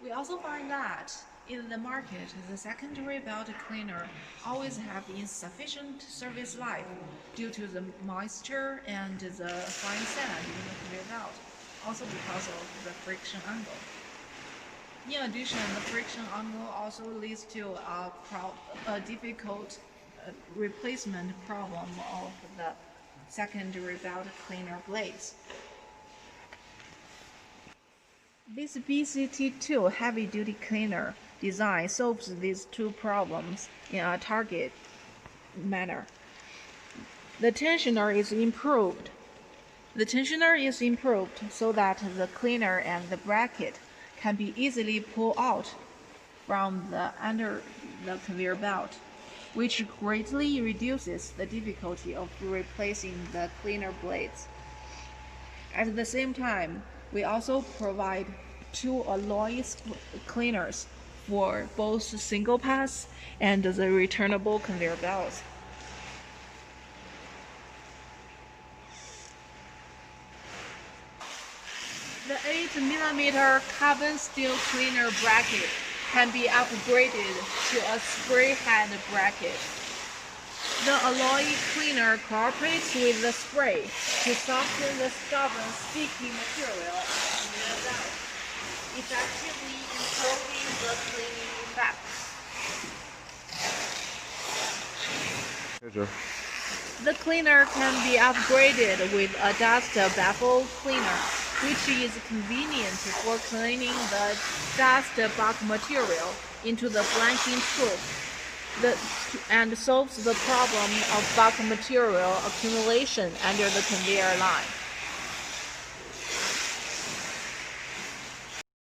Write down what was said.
We also find that in the market, the secondary belt cleaner always have insufficient service life due to the moisture and the fine sand in the conveyor belt, also because of the friction angle. In addition, the friction angle also leads to a difficult replacement problem of the secondary belt cleaner blades. This BCT-2 heavy-duty cleaner design solves these two problems in a target manner. The tensioner is improved. The tensioner is improved so that the cleaner and the bracket can be easily pulled out from under the conveyor belt, which greatly reduces the difficulty of replacing the cleaner blades. At the same time, we also provide two alloy cleaners for both single pass and the returnable conveyor belts. The 8mm carbon steel cleaner bracket can be upgraded to a spray head bracket. The alloy cleaner cooperates with the spray to soften the stubborn, sticky material on the belt, effectively improving the cleaning effect. The cleaner can be upgraded with a dust baffle cleaner, which is convenient for cleaning the dust bulk material into the blanking tube and solves the problem of bulk material accumulation under the conveyor line.